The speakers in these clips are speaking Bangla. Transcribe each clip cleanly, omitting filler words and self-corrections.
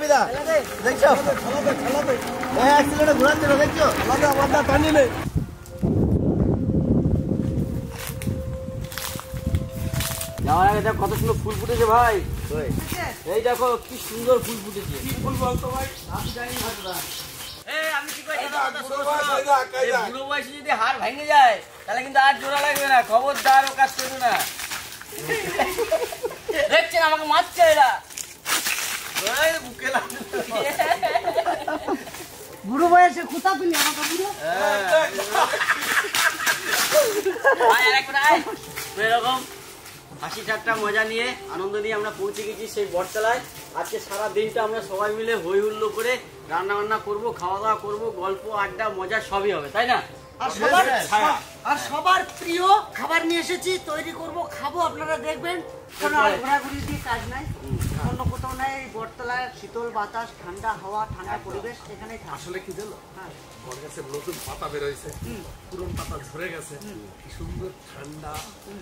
বিদা দেখছো অ্যাক্সিলেন্টে ঘোরাচ্ছিল দেখছো আমার পানি নেই যাওয়ার আগে দেখ কত সুন্দর ফুল ফুটেছে ভাই এই দেখো কি সুন্দর ফুল ফুটেছে কি ফুল বলতো ভাই আমি জানি না আমি কি কই বুড়ো বয়সে যদি হাড় ভেঙে যায় তাহলে কিন্তু আর জোড়া লাগবে না খবরদার ও কাজ করবে না দেখছেন আমাকে মারছে এরা বুকে বুড়ো বয়সে কোথা পেলি আমাকে বুড়ো এরকম হাসি ঠাট্টা মজা নিয়ে আনন্দ নিয়ে আমরা পৌঁছে গেছি সেই বটতলায়। আজকে সারা দিনটা আমরা সবাই মিলে হই হুল্লো করে রান্না বান্না করবো, খাওয়া দাওয়া করবো, গল্প আড্ডা মজা সবই হবে, তাই না? আর সবার প্রিয় খাবার নিয়ে এসেছি, তৈরি করব, খাবো, আপনারা দেখবেন। কোনো ঘোরাঘুরি দিয়ে কাজ নাই, অন্য কোথাও নাই। বটতলায় শীতল বাতাস, ঠান্ডা হাওয়া, ঠান্ডা পরিবেশ, এখানেই থাকবে। আসলে কি জানো, বট গাছের নতুন পাতা বের হয়েছে, পুরনো পাতা ঝরে গেছে, কি সুন্দর ঠান্ডা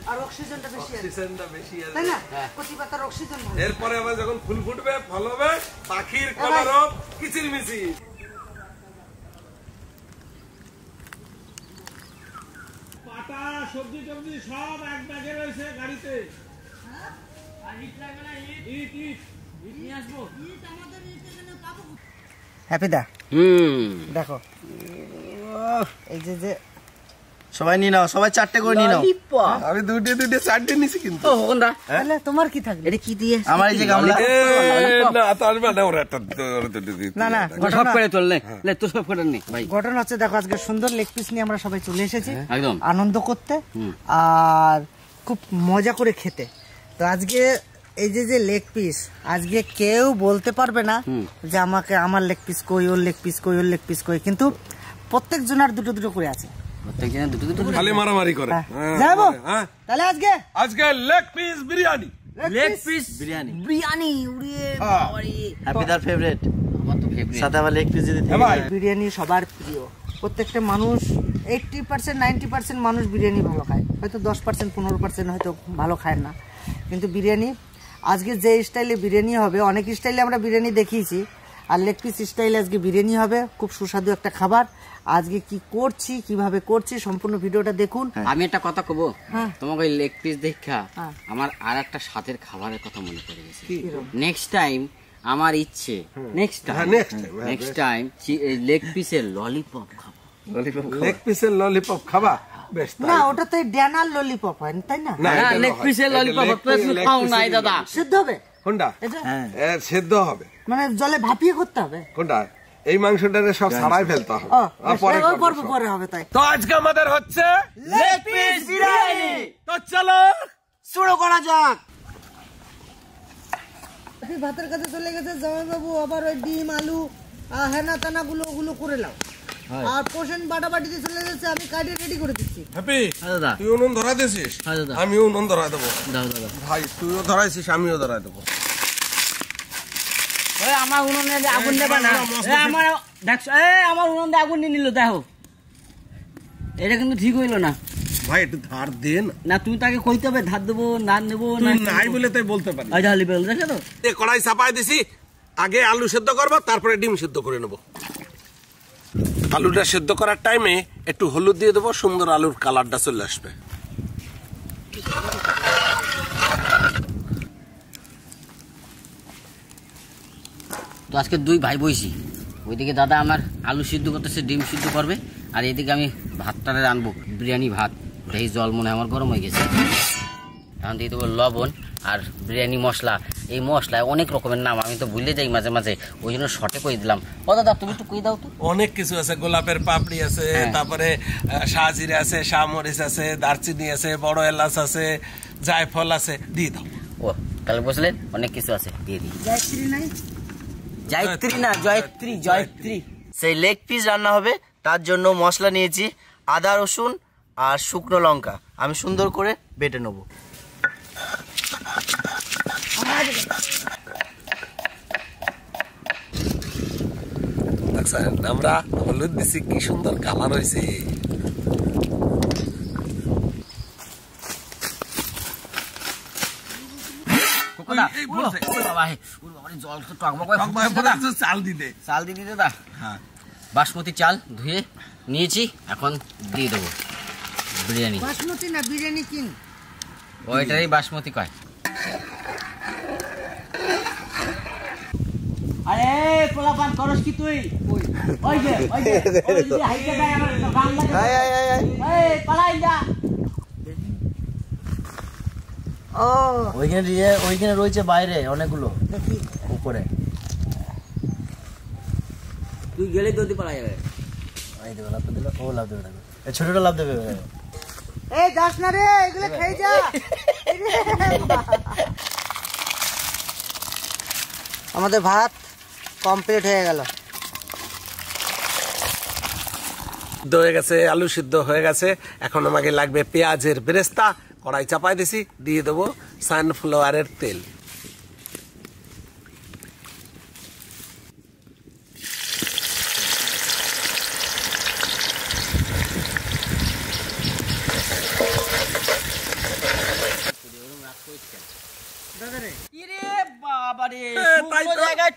আর অক্সিজেনটা বেশি আছে, আছে, তাই না? কচি পাতার অক্সিজেন ভালো। এরপরে আবার যখন ফুল ফুটবে, ফল হবে, পাখির কলরব কিচিরমিচির। পাতা সবজি টবজি সব এক ব্যাগে রয়েছে গাড়িতে। হ্যাপিদা দেখো এই যে সবাই নিয়ে নাও, সবাই চারটে করে নিয়ে নাও। আমি দুটো চারটে নিছি কিন্তু। তাহলে তোমার কি থাকবে? এটা কি দিয়ে? আমার এই যে গামলা। না তার মানে ওরা একটা না না সব করে চললে তো সব করে নে ভাই। ঘটনা হচ্ছে দেখো, আজকে সুন্দর লেগ পিস নিয়ে আমরা সবাই চলে এসেছি একদম আনন্দ করতে আর খুব মজা করে খেতে। তো আজকে এই যে লেগ পিস, আজকে কেউ বলতে পারবে না যে আমাকে আমার লেগ পিস কই, ওর লেগ পিস কই, ওর লেগ পিস কই, কিন্তু প্রত্যেক জনের দুটো দুটো করে আছে। খালি মারামারি করে যাবো তাহলে আজকে leg piece biryani. Leg piece biryani biryani হ্যাপিদার ফেভারিট, আমার তো ফেভারিট। সাথে আবার লেগ পিস যদি বিরিয়ানি সবার প্রিয়। প্রত্যেকটা মানুষ 80% 90% মানুষ বিরিয়ানি ভালো খায়, হয়তো 10% 15% হয়তো ভালো খায় না। কিন্তু বিরিয়ানি আজকে যে স্টাইলে বিরিয়ানি হবে, অনেক স্টাইলে আমরা বিরিয়ানি দেখিয়েছি, আর লেগ পিস স্টাইলে আজকে বিরিয়ানি হবে। খুব সুস্বাদু একটা খাবার। আজকে কি করছি, কিভাবে করছি, সম্পূর্ণ ভিডিওটা দেখুন। আমি একটা কথা কব, তোমাকে ওই লেগ পিস দেখা আমার আর একটা স্বাদের খাবারের কথা মনে পড়ে গেছে। নেক্সট টাইম আমার ইচ্ছে, নেক্সট টাইম লেগ পিসের ললিপপ খাবো। লেগ পিসের ললিপপ খাবা? বেশ, না ওটা তো ড্যানার ললিপপ হয়, তাই না? না লেগ পিসের ললিপপ তুমি খাও নাই দাদা। সিদ্ধ হবে কোনটা? সেদ্ধ হবে, মানে জলে ভাপিয়ে করতে হবে কোনটা? এই মাংসটারে সব ছাড়াই ফেলতে হবে, পরে হবে। তাই তো আজকে আমাদের হচ্ছে লেগ পিস বিরিয়ানি। তো চলো শুরু করা যাক। ভাতের কাছে চলে গেছে জামাইবাবু, আবার ওই ডিম আলু হেনা তেনা ওগুলো করে নাও। আর পোষণ বাটাবাটিতে চলে যাচ্ছে, আমি কাটিয়ে রেডি করে দিচ্ছি। হ্যাপি দাদা তুই উনুন ধরা দিছিস? আমিও উনুন ধরা দেবো। ভাই তুইও ধরাইছিস, আমিও ধরাই দেবো। আমার উনুনে আগুন দেবা না, আমার দেখছো আমার উনুনে আগুন নিয়ে নিল, দেখো এটা কিন্তু ঠিক হইলো না ভাই। একটু ধার দেন না, তুমি তাকে কইতে হবে ধার দেবো না নেবো না, নাই বলে তাই বলতে পারি। দেখে তো কড়াই চাপাই দিছি, আগে আলু সেদ্ধ করবো, তারপরে ডিম সেদ্ধ করে নেবো। আলুটা সেদ্ধ করার টাইমে একটু হলুদ দিয়ে দেবো, সুন্দর আলুর কালারটা চলে আসবে। তো আজকে দুই ভাই বইছি, ওইদিকে দাদা আমার আলু সিদ্ধ করতেছে, ডিম সিদ্ধ করবে, আর এদিকে আমি ভাতটারে রানবো, বিরিয়ানি ভাত। দেখি জল মনে হয় আমার গরম হয়ে গেছে, এখন দিয়ে দেবো লবণ আর বিরিয়ানি মশলা। এই মশলায় অনেক রকমের নাম, আমি তো ভুলে যাই মাঝে মাঝে, ওই জন্য শর্টে কই দিলাম। ও দাদা তুমি একটু কই দাও তো। অনেক কিছু আছে, গোলাপের পাপড়ি আছে, তারপরে শাহজিরা আছে, শাহমরিচ আছে, দারচিনি আছে, বড় এলাচ আছে, জায়ফল আছে, দিয়ে দাও। ও তাহলে বুঝলেন, অনেক কিছু আছে, দিয়ে দিই। জয়শ্রী নাই, জয়ত্রী না জয়ত্রী, জয়ত্রী। সেই লেগ পিস রান্না হবে, তার জন্য মশলা নিয়েছি আদা রসুন আর শুকনো লঙ্কা, আমি সুন্দর করে বেটে নেবো। আমরা হলুদ দিছি, কি সুন্দর কালার হয়েছে। কোকোদা ওরে বাবা জল তো টকবক চাল দিতে চাল দিয়ে দিতে দা। হ্যাঁ বাসমতি চাল ধুয়ে নিয়েছি, এখন দিয়ে দেবো বিরিয়ানি। বাসমতি না বিরিয়ানি কিন, ওইটারই বাসমতি কয়। আরে পোলাপান করস কি তুই? ওই যে ওই যে হাইটা গায় আমার গান লাগে। এই পালাই যা। ও ওইখানে রয়েছে বাইরে অনেকগুলো দেখি উপরে। তুই গেলে তো পালা যাবে। এই দেখো লাভ দিল, ও লাভ দেবে দেখো, এই ছোটটা লাভ দেবে। এই যাস না রে, এগুলো খেয়ে যা। আমাদের ভাত কমপ্লিট হয়ে গেল। সিদ্ধ হয়ে গেছে, আলু সিদ্ধ হয়ে গেছে। এখন আমাকে লাগবে পেঁয়াজের বেরেস্তা। কড়াই চাপাই দিছি, দিয়ে দেবো সানফ্লাওয়ারের তেল।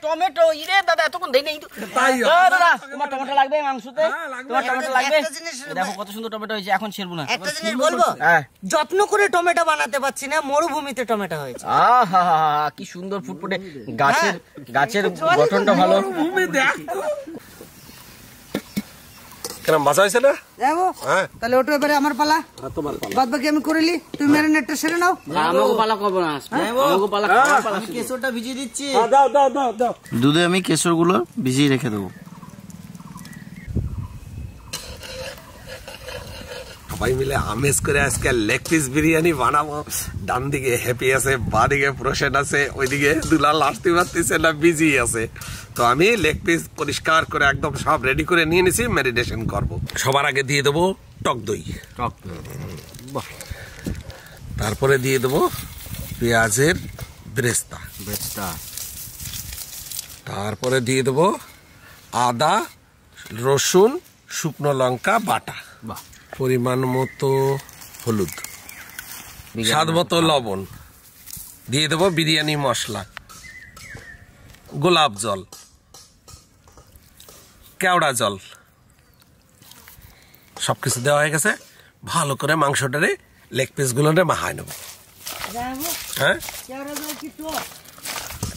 টমেটো ইরে দাদা এতক্ষণ দেই নাই। দাদা তোমার টমেটো লাগবে মাংসতে? তোমার টমেটো লাগবে? দেখো কত সুন্দর টমেটো হয়েছে, এখন ছেড়বো না। একটা জিনিস বলবো, যত্ন করে টমেটো বানাতে পারছি না, মরুভূমিতে টমেটো হয়েছে। আহা কি সুন্দর ফুটফুটে, গাছের গঠনটা ভালো। কেন মজা হয়েছে না? যাবো তাহলে ওটা এবারে আমার পালা, বাদ বাকি আমি করিলি, তুমি ম্যারিনেটটা সেরে নাও। আমাকে পালা করবো না, আমাকে পালা কেশরটা ভিজিয়ে দিচ্ছি। দাও দাও দাও দাও। দুধে আমি কেশরগুলো ভিজিয়ে রেখে দেবো। সবাই মিলে আমেজ করে আজকে লেগ পিস বিরিয়ানি বানাবো। ডান দিকে হ্যাপি আছে, বা দিকে প্রসেন আছে, ওইদিকে দুলাল আসতে পারতেছে না, বিজি আছে। তো আমি লেগ পিস পরিষ্কার করে একদম সব রেডি করে নিয়ে নিছি, ম্যারিনেশন করব। সবার আগে দিয়ে দেবো টক দই, তারপরে দিয়ে দেবো পেঁয়াজের বেরেস্তা, তারপরে দিয়ে দেবো আদা রসুন শুকনো লঙ্কা বাটা, পরিমাণ মতো হলুদ, স্বাদ মতো লবণ, দিয়ে দেবো বিরিয়ানি মশলা, গোলাপ জল, কেওড়া জল, সবকিছু দেওয়া হয়ে গেছে। ভালো করে মাংসটারে লেগ পিস গুলোরে মাখায় নেবো। হ্যাঁ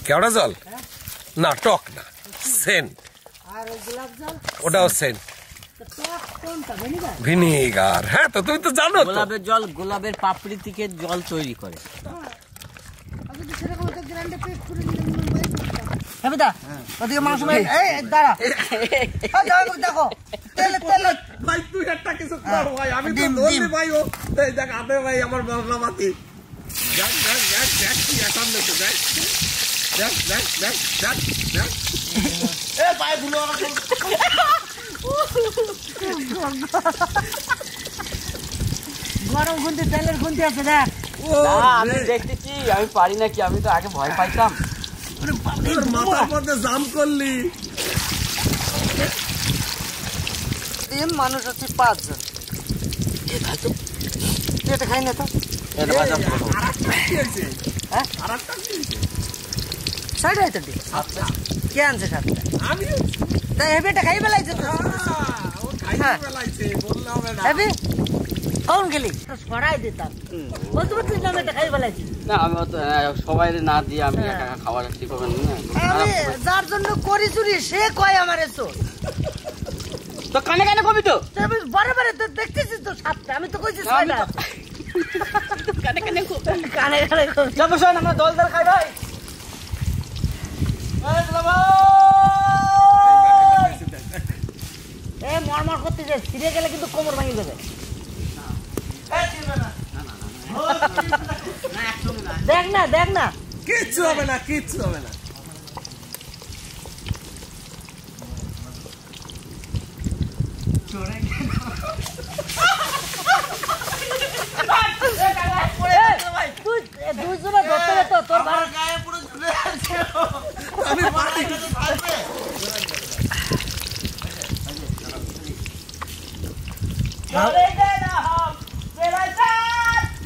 কেওড়া জল না, টক না, সেন্ট, ওটাও সেন্ট, ভিনিগার। হ্যাঁ তো তুমি তো জানো, গোলাপের জল গোলাপের পাপড়ি থেকে জল তৈরি করে। দেখো ভাই তুই একটা কিছু কর ভাই, আমি তো বললি ভাই ও এই দেখ আদে ভাই আমার মশলা পাতি। দেখ দেখ দেখ দেখ কি আসাম দেখো, দেখ দেখ দেখ দেখ দেখ দেখ এ পায়ে ভুলো আমার। গরম খুনতে তেলের খুনতে আছে দেখ। আমি দেখতেছি, আমি পারি নাকি, আমি তো আগে ভয় পাইতাম। মাথার মধ্যে জাম করলি। মানুষ হচ্ছে 5 জন, এটা খাই না তো। কে আনছে সাতটা? তাই হেবিটা খাই বেলাইছে তো। কখন খেলি সরাই দিতাম, বলতে পারছিস না এটা খাই বেলাইছি না। আমি সবাই না দিয়ে আমি একা খাবার ঠিক হবে না। আমি যার জন্য করি চুরি সে কয় আমার এসো তো কানে কানে কবি তো বারে বারে তো দেখতেছিস তো সাতটা, আমি তো কইছি 6টা। কানে কানে কানে কানে যাবো শোন, আমরা দল দল খাই ভাই। এ মরমর করতে যে ছিঁড়ে গেলে কিন্তু কোমর ভাঙি যাবে। দেখ না দেখ না, কিচ্ছু হবে না, কিচ্ছু হবে না। তোর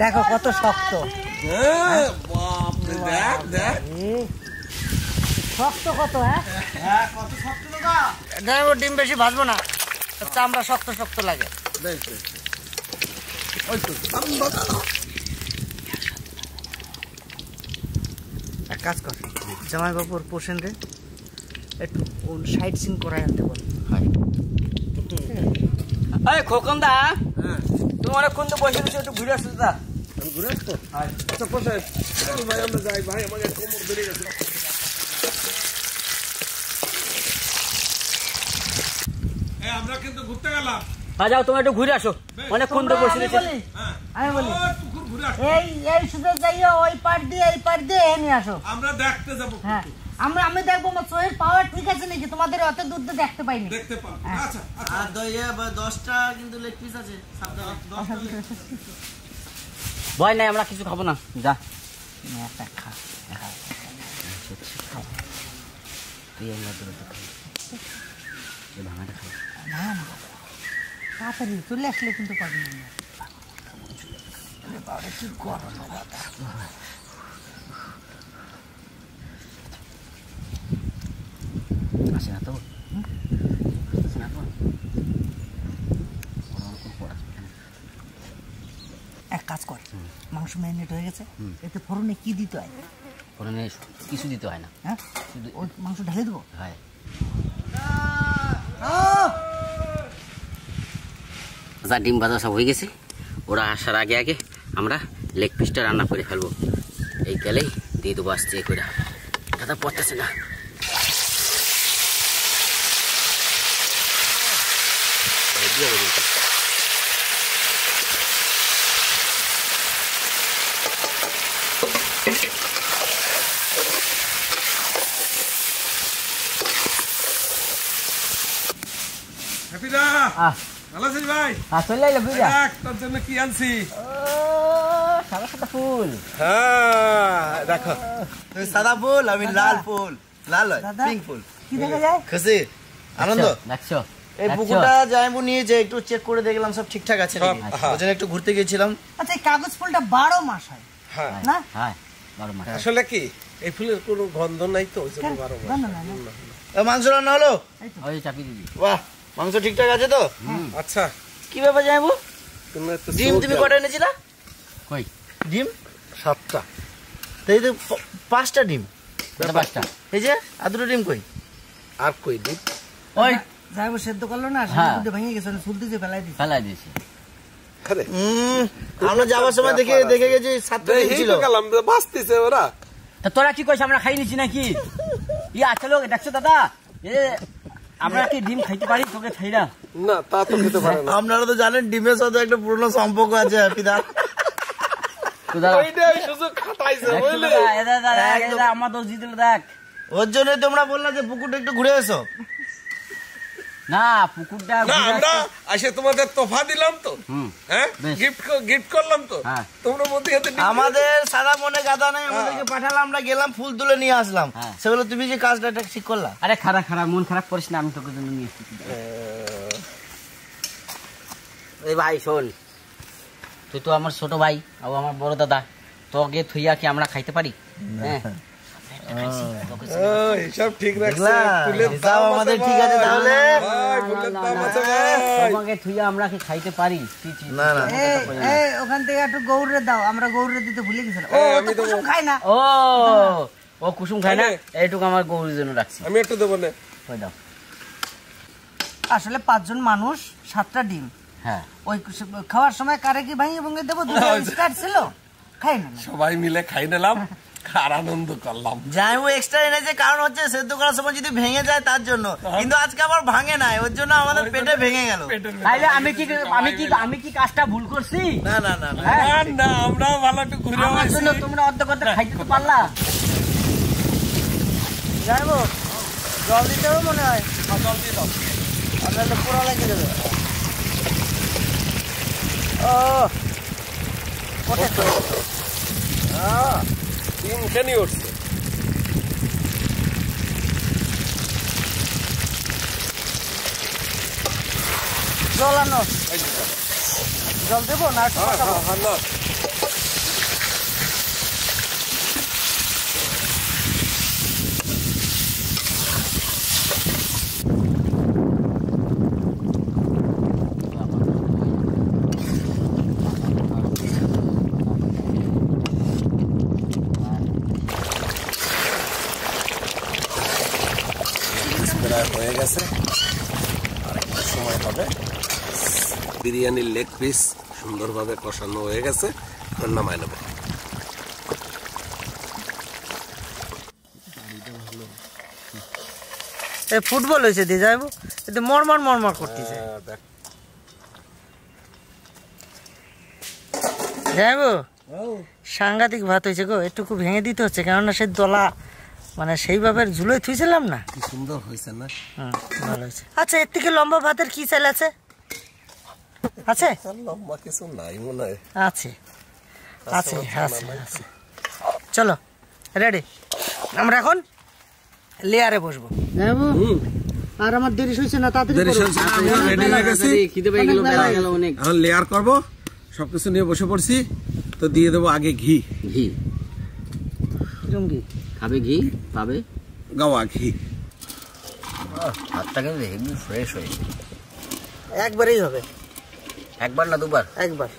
দেখো কত শক্ত। দেখ দেখ শক্ত কত, হ্যাঁ কত শক্ত দাদা। জামাইবাবু ডিম বেশি ভাজবো না, চামড়া শক্ত শক্ত লাগে। এক কাজ কর, জামাইবাবুর পোষণে একটু সাইড সিন করাই আনতে বল। এই খোকন দা, তোমার কোন তো বসে বসে একটু ঘুরে আসতে দা। ঘুরে আসতো। আচ্ছা পোষে চল ভাই আমরা যাই, ভাই আমাকে কোমর ধরে গেছে। আমরা কিন্তু ঘুরতে গেলাম। যাও তুমি একটু ঘুরে আসো, অনেকক্ষণ তো বসে রয়েছে। আমি বলি পুকুর ঘুরে আসো। এই সুযোগ যাইও, ওই পার দিয়ে এই পার দিয়ে নিয়ে আসো। আমরা দেখতে যাবো। হ্যাঁ আমি দেখবো আমার চোখের পাওয়ার ঠিক আছে নাকি, তোমাদের অত দূর দিয়ে দেখতে পাইনি। দেখতে পাবো। আচ্ছা আর 10টা কিন্তু লেগ পিস আছে, সাবধানে। 10টা ভয় নাই, আমরা কিছু খাবো না। যা খা তুই আমরা দূরে খাই, ভাঙাটা খাই। না না তাড়াতাড়ি চলে আসলে কিন্তু পাবি না। কি গরম আসে না তো, আসে না তো। এক কাজ কর, মাংস ম্যারিনেট হয়ে গেছে, এতে ফোড়নে কি দিতে হয়? ফোড়নে কিছু দিতে হয় না, হ্যাঁ ওই মাংস ঢেলে দেবো। হয়। যা ডিম ভাজা সব হয়ে গেছে, ওরা আসার আগে আগে আমরা লেগ পিসটা রান্না করে ফেলবো। এই গেলেই দিয়ে দেবো আসছে করে, দাদা পড়তেছে না। হ্যাপিদা ভালো আছিস ভাই? চলে এলো বুঝা, দেখ তোর জন্য কি আনছি। সাদা সাদা ফুল। হ্যাঁ দেখো, তুমি সাদা ফুল, আমি লাল ফুল। লাল হয় দাদা, পিঙ্ক ফুল। কি দেখা যায়? খুশি আনন্দ। দেখছো এই পুকুরটা জামাইবাবু নিয়েছে, একটু চেক করে দেখলাম সব ঠিকঠাক আছে নাকি। ওই জন্য একটু ঘুরতে গিয়েছিলাম। আচ্ছা এই কাগজ ফুলটা 12 মাস হয় হ্যাঁ না? হ্যাঁ 12 মাস। আসলে কি এই ফুলের কোনো গন্ধ নাই তো, ওই জন্য 12 মাস। না না না, মাংস রান্না হলো? ওই চাপি দিবি। বাহ, মাংস ঠিকঠাক আছে তো? আচ্ছা কি ব্যাপার জামাইবাবু, তুমি একটু ডিম তুমি কটা এনেছিলা? কই ডিম 7টা। তাই তো 5টা ডিম। এটা 5টা। এই যে আর 2টো ডিম কই? আর কই ডিম? ওই যাইবো সেদ্ধ করলো না, হ্যাঁ। সেদ্ধ ভেঙে গেছে, ফুলতে যে ফেলাই দিছে। ফেলাই দিয়েছি। আরে আমরা যাওয়ার সময় দেখে গেছি 7টা ডিম ছিল। গেলাম বাঁচতেছে ওরা। তা তোরা কি কইছ আমরা খাই নিছি নাকি? আসলে দেখছো দাদা, এ আমরা কি ডিম খাইতে পারি তোকে ছাইরা? না তা তো খেতে পারে না। আপনারা তো জানেন ডিমের সাথে একটা পুরনো সম্পর্ক আছে হ্যাপিদা। তো দাদা ওইটাই শুধু খাটাইছে বুঝলি। এটা আমার দোষ দিতে দেখ। ওর জন্য তোমরা বললা যে পুকুরটা একটু ঘুরে এসো। না পুকুরটা না আমরা আসে তোমাদের তোফা দিলাম তো, হ্যাঁ বেশ। গিফট করলাম তো, হ্যাঁ। তোমরা মধ্যে হাতে আমাদের সাদা মনে গাদা নেই, আমাদেরকে পাঠালাম, আমরা গেলাম ফুল তুলে নিয়ে আসলাম। হ্যাঁ। সেগুলো তুমি যে কাজটা ঠিক করলা। আরে খারাপ মন খারাপ করিস না, আমি তোকে জন্য নিয়ে এসেছি। এই ভাই শোন, তুই তো আমার ছোট ভাই আর আমার বড় দাদা, তোকে থুইয়া কি আমরা খাইতে পারি? হ্যাঁ সব ঠিক রাখছে। দেখলা? ফুলের হিসাব দাম আমাদের আছে ঠিক আছে ভাই। তাহলে? ভাই, ফুলের দাম আছে ভাই। তোমাকে থুইয়া আমরা কি খাইতে পারি? না না এই ওখান থেকে একটু গৌরে দাও, আমরা গৌরে দিতে ভুলে গেছিলাম। ও আমি তো কুসুম খাই না। ও কুসুম খায় না, এইটুকু আমার গৌরীর জন্য রাখছি। আমি একটু দেবো না। কই দাও। আসলে 5 জন মানুষ 7টা ডিম, হ্যাঁ ওই খাওয়ার সময় কারে কি ভাঙিয়ে ভেঙে দেবো, দুটো স্টার্ট ছিল, খাই না। সবাই মিলে খাই নিলাম আর আনন্দ করলাম। জামাইবাবু এক্সট্রা এনেছে, কারণ হচ্ছে সেদ্ধ করার সময় যদি ভেঙে যায় তার জন্য। কিন্তু আজকে আবার ভাঙে নাই, ওর জন্য আমাদের পেটে ভেঙে গেল। তাইলে আমি কি কাজটা ভুল করছি? না না না না। না আমরাও ভালো একটু ঘুরে আমার আসি। জন্য তোমরা অর্ধেক খাইতে তো পারলা। যাইবো জল দিতে হবে মনে হয়, জল দিয়ে দাও। আপনাদের পুরো লাগিয়ে দেবে। ও তিনখানি উঠছে। জল আনো, এই যে, জল দেবো না একটু হ্যাঁ, পাঠাবো? হ্যাঁ, হ্যাঁ, না। হয়ে গেছে, আর একটু সময় হবে। বিরিয়ানির লেগ পিস সুন্দরভাবে কষানো হয়ে গেছে, এখন নামায় নেব। ফুটবল হয়েছে দিয়ে যাইব, কিন্তু মরমর মরমর করতেছে। যাইব সাংঘাতিক ভাত হয়েছে গো, একটুকু ভেঙে দিতে হচ্ছে, কেননা সেই দলা মানে সেইভাবে ঝুলোয় থুইছিলাম না। কি সুন্দর হয়েছে না? ভালো হয়েছে। আচ্ছা, এর থেকে লম্বা ভাতের কি চাল আছে? আছে লম্বা কিছু নাই মনে হয়। আছে আছে আছে আছে। চলো রেডি, আমরা এখন লেয়ারে বসবো। আর আমার দেরি হয়েছে না, তাড়াতাড়ি খিদে পেয়ে গেল, বেলা গেল অনেক। এখন লেয়ার করবো, সবকিছু নিয়ে বসে পড়ছি। তো দিয়ে দেবো আগে ঘি। ঘি কিরম কি খাবে? ঘি পাবে, গাওয়া ঘি। ভাতটা কিন্তু হেভি ফ্রেশ হয়েছে। একবারেই হবে? একবার না দুবার? একবার,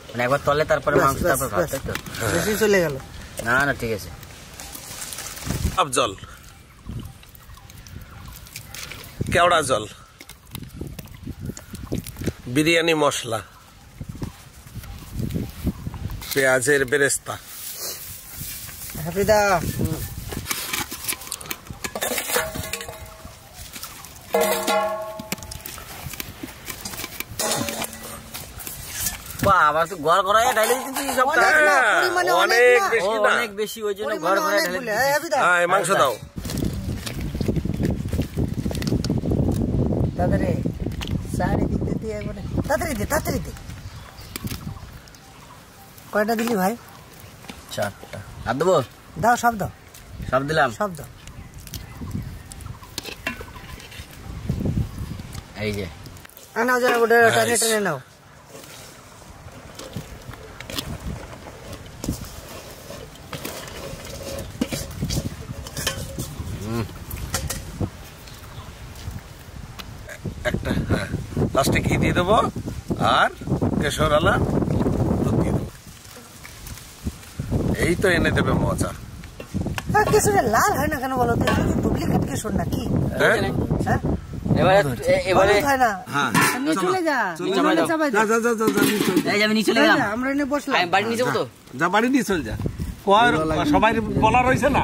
মানে একবার তলে তারপরে মাংস তারপর ভাত, তাই তো? বেশি চলে গেল না না ঠিক আছে। সব জল, কেওড়া জল, বিরিয়ানি মশলা, পেঁয়াজের বেরেস্তা। হ্যাপিদা বাহ, আবার তো ঘর ঘরে ঢাইলে দিচ্ছি সবটা। অনেক বেশি না, অনেক বেশি, ওই জন্য ঘর ঘরে ঢাইলে দিচ্ছি। হ্যাঁ মাংস দাও। তাড়াতাড়ি চারিদিক দিয়ে একবারে তাড়াতাড়ি দে, তাড়াতাড়ি দে। কয়টা দিলি ভাই? 4টা। আর দেবো? দাও, সব দাও, সব দিলাম। সব দাও। এই যে নাও যেন ওটা টেনে টেনে নাও। একটা হ্যাঁ, লাস্টে ঘি দিয়ে দেবো আর কেশর আলা দুধ দিয়ে দেবো। এই তো এনে দেবে মজা। কেশরে লাল হয় না কেন বলো তো? ডুপ্লিকেট কেশর নাকি? হ্যাঁ? হ্যাঁ, এবারে হলুদ হয় না। হ্যাঁ নিয়ে চলে যা, নিচে চাপাই দে। এই যে আমি নিচে চলে গেলাম, আমরা এনে বসলাম। আমি বাড়ি নিয়ে যাবো তো। যা বাড়ি নিয়ে চল যা। সবাই বলা রয়েছে না।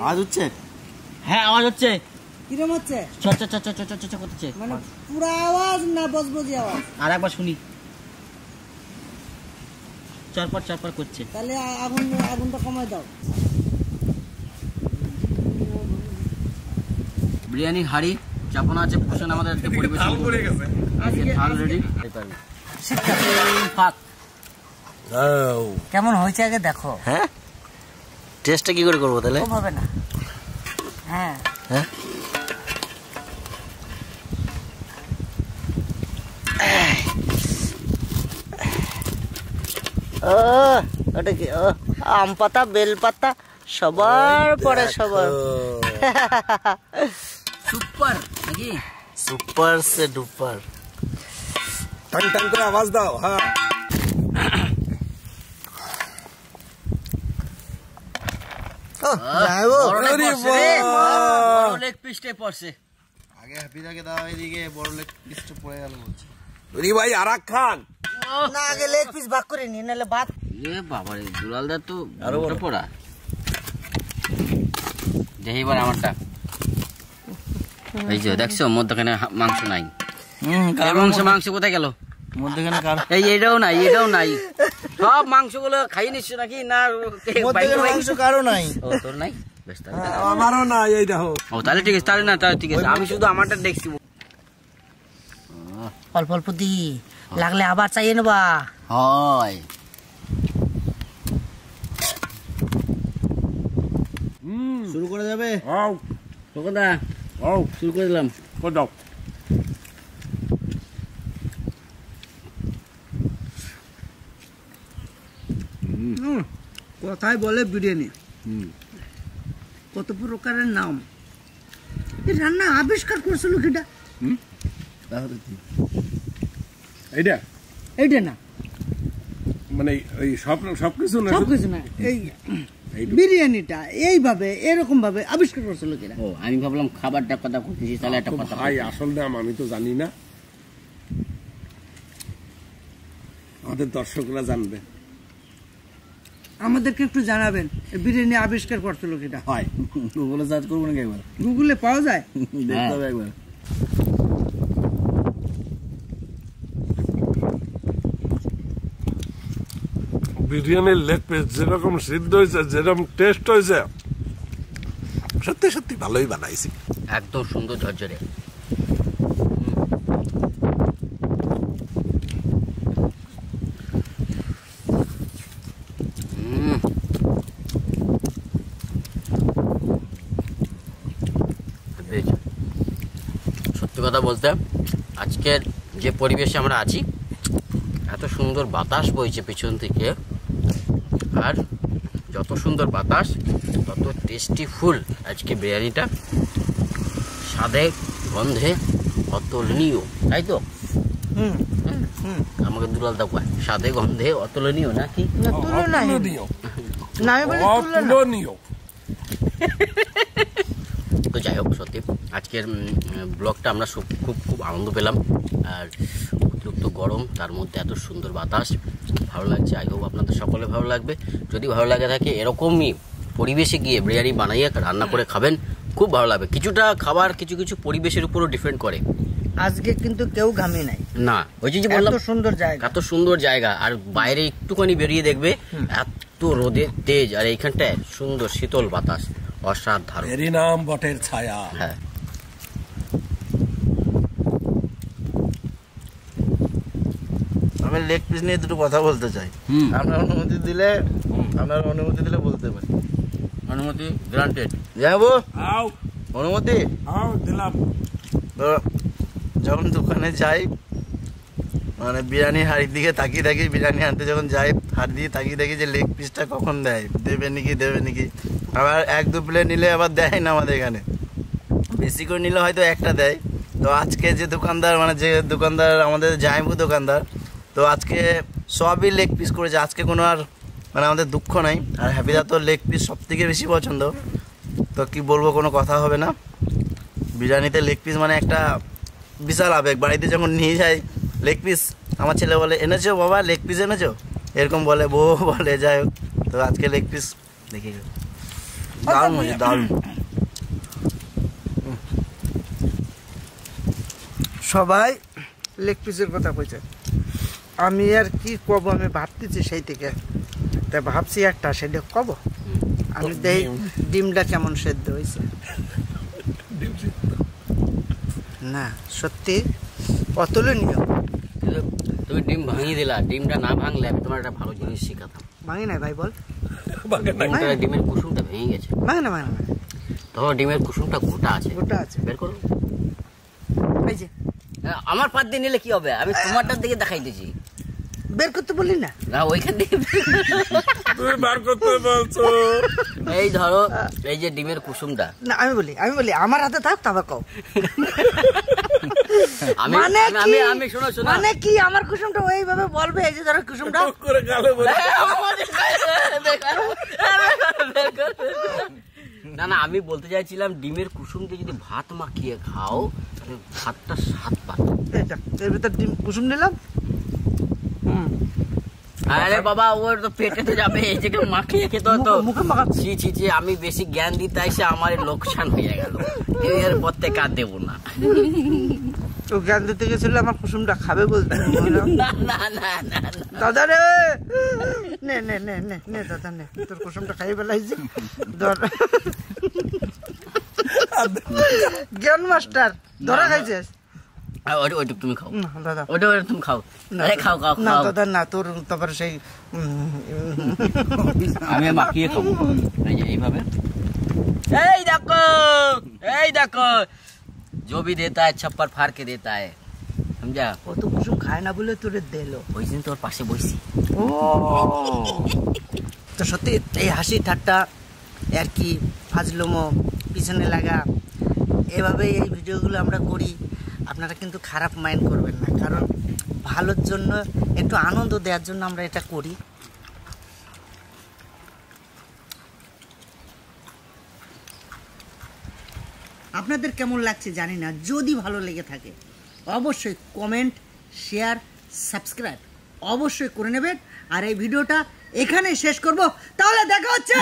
আওয়াজ হচ্ছে? হ্যাঁ আওয়াজ হচ্ছে। কিরম হচ্ছে? করতেছে, মানে পুরো আওয়াজ না বজবজি আওয়াজ? আর একবার শুনি। চরপর চরপর করছে। তাহলে আগুনটা কমাই দাও। বিরিয়ানির হাড়ি চাপানো আছে, পোষণ আমাদের আজকে পরিবেশন করবে। থাল রেডি। ভাত কেমন হয়েছে আগে দেখো। হ্যাঁ, টেস্টটা কি করে করবো তাহলে? হবে না। হ্যাঁ হ্যাঁ, ওটা কি? আম পাতা, বেল পাতা সবার পরে সবার। সুপার নাকি? সুপার সে ডুপার। টান টান করে আওয়াজ দাও। হ্যাঁ লেগ পিসটাই পড়ছে। আগে হ্যাপিদাকে দাও, এদিকে বড় লেগ পিসটা পড়ে গেল বলছে। ভাই আরাক খান না, আগে লেগ পিস ভাগ করে নি, নাহলে ভাত। এ বাবা রে, দুলালদার তো আরো বড় পড়া। দেখি এবার আমারটা। এই যে দেখছো মধ্যখানে মাংস নাই। মাংস কোথায় গেল? মধ্যখানে এই এটাও নাই, এটাও নাই। সব মাংসগুলো খাইয়ে নিচ্ছ নাকি? না মাংস কারো নাই। ও তোর নাই? বেশ তাহলে। আমারও না, এই দেখো। ও তাহলে ঠিক আছে, তাহলে না, তাহলে ঠিক আছে। আমি শুধু আমারটা দেখছি। অল্প অল্প দি, লাগলে আবার চাইয়ে নেবা। হয় শুরু করে যাবে? খোকনদা, শুরু করে দিলাম। দাও। কথায় বলে বিরিয়ানি, কত প্রকারের নাম। এই রান্না আবিষ্কার করছিল কিটা? এইটা এইটা না, মানে এই সবকিছু না, সবকিছু না, এই বিরিয়ানিটা এইভাবে এরকম ভাবে আবিষ্কার করছিল কিনা? ও আমি ভাবলাম খাবারটা কথা করতেছি, তাহলে একটা কথা ভাই আসল নাম আমি তো জানি না, আমাদের দর্শকরা জানবে। আমাদেরকে একটু জানাবেন বিরিয়ানি আবিষ্কার করছিল কিনা। হয় গুগলে সার্চ করবো নাকি একবার? গুগলে পাওয়া যায়। দেখতে হবে একবার। বিরিয়ানির লেগ পিস যেরকম সিদ্ধ হয়েছে, যেরকম টেস্ট হয়েছে, সত্যি সত্যি ভালোই বানাইছি। একদম সুন্দর ঝরঝরে। সত্যি কথা বলতে আজকের যে পরিবেশে আমরা আছি, এত সুন্দর বাতাস বইছে পিছন থেকে, আর যত সুন্দর বাতাস তত টেস্টি ফুল আজকে বিরিয়ানিটা, স্বাদে গন্ধে অতুলনীয়, তাই তো? আমাকে দুলাল দা কয় স্বাদে গন্ধে অতুলনীয় নাকি? তো যাই হোক, সত্যি আজকের ব্লগটা আমরা খুব খুব আনন্দ পেলাম, আর অতিরিক্ত গরম তার মধ্যে এত সুন্দর বাতাস, ভালো লাগছে। আই হোপ আপনাদের সকলে ভালো লাগবে। যদি ভালো লাগে থাকে এরকমই পরিবেশে গিয়ে বিরিয়ানি বানাইয়ে রান্না করে খাবেন, খুব ভালো লাগবে। কিছুটা খাবার কিছু কিছু পরিবেশের উপরও ডিপেন্ড করে। আজকে কিন্তু কেউ ঘামে নাই না, ওই যে বললাম এত সুন্দর জায়গা, এত সুন্দর জায়গা, আর বাইরে একটুখানি বেরিয়ে দেখবে এত রোদের তেজ, আর এইখানটায় সুন্দর শীতল বাতাস, অসাধারণ। এরই নাম বটের ছায়া। হ্যাঁ, আমি লেগ পিস নিয়ে দুটো কথা বলতে চাই। আপনার অনুমতি দিলে বলতে পারি। অনুমতি গ্রান্টেড। যাবো আও অনুমতি। আও দিলাম। তো যখন দোকানে যাই, মানে বিরিয়ানি হাড়ির দিকে তাকিয়ে থাকি, বিরিয়ানি আনতে যখন যাই হাড়ি দিয়ে তাকিয়ে থাকি যে লেগ পিসটা কখন দেয়, দেবে নাকি। আবার এক দু প্লেট নিলে আবার দেয় না, আমাদের এখানে বেশি করে নিলে হয়তো একটা দেয়। তো আজকে যে দোকানদার আমাদের জাইমু দোকানদার, তো আজকে সবই লেগ পিস করেছে। আজকে কোনো আর মানে আমাদের দুঃখ নাই। আর হ্যাপিদা তো লেগ পিস সব থেকে বেশি পছন্দ, তো কি বলবো, কোনো কথা হবে না। বিরিয়ানিতে লেগ পিস মানে একটা বিশাল আবেগ। বাড়িতে যখন নিয়ে যাই লেগ পিস, আমার ছেলে বলে এনেছো বাবা লেগ পিস এনেছো, এরকম বলে, বউ বলে। যাই হোক, তো আজকে লেগ পিস দেখি দারুণ হয়েছে, দারুণ। সবাই লেগ পিসের কথা কইছে, আমি আর কি কব, আমি ভাবতেছি সেই থেকে, তাই ভাবছি একটা সেটা কব। আমি দেই ডিমটা কেমন সেদ্ধ হয়েছে। না সত্যি অতুলনীয়। তুমি ডিম ভাঙিয়ে দিলা, ডিমটা না ভাঙলে আমি তোমার একটা ভালো জিনিস শিখাতাম। ভাঙি নাই ভাই, বল। ডিমের কুসুমটা ভেঙে গেছে। ভাঙে না। তোমার ডিমের কুসুমটা গোটা আছে, বের করো। এই যে আমার পাত দিয়ে নিলে কি হবে, আমি তোমারটার দিকে দেখাইতেছি। বের করতে বলি না, না ওইখান থেকে তুমি বার করতে বলছো। এই ধরো, এই যে ডিমের কুসুমটা। না আমি বলি আমার হাতে থাক, তারপর কও। আমি আমি শোনো মানে কি, আমার কুসুমটা ওইভাবে বলবে, এই যে ধরো কুসুমটা করে গালে বলে। না আমি বলতে চাইছিলাম ডিমের কুসুম দিয়ে যদি ভাত মাখিয়ে খাও, তাহলে ভাতটা স্বাদ পাবে। এর ভিতর ডিম কুসুম নিলাম। আরে বাবা, ওর তো পেটেতে যাবে, এই যে মাখিয়ে খেতে হতো। ছি, আমি বেশি জ্ঞান দিতে এসে আমার লোকসান হয়ে গেল। এর পর থেকে আর দেবো না। তো জ্ঞান দিতে গেছিল আমার কুসুমটা খাবে বলতে। না দাদা রে, নে দাদা নে, তোর কুসুমটা খাই ফেলাইছি। ধর জ্ঞান মাস্টার, ধরা খাইছিস। ওইটুক তুমি খাও দাদা, ওটা তুমি খাও। খাও না দাদা না, তোর তারপরে সেই আমি মাখিয়ে খাবো। এই যে এইভাবে, এই দেখো जो भी देता है छप्पर फाड़ के देता है, समझा? ও তো কুসুম খায় না বলে তোরে দিল। ওই দিন তোর পাশে বসছি। ও তো সত্যি এই হাসি ঠাট্টা আর কি ফাজলুমো পিছনে লাগা, এভাবেই এই ভিডিওগুলো আমরা করি, আপনারা কিন্তু খারাপ মাইন্ড করবেন না, কারণ ভালোর জন্য, একটু আনন্দ দেওয়ার জন্য আমরা এটা করি। আপনাদের কেমন লাগছে জানি না, যদি ভালো লেগে থাকে অবশ্যই কমেন্ট, শেয়ার, সাবস্ক্রাইব অবশ্যই করে নেবেন। আর এই ভিডিওটা এখানেই শেষ করব, তাহলে দেখা হচ্ছে।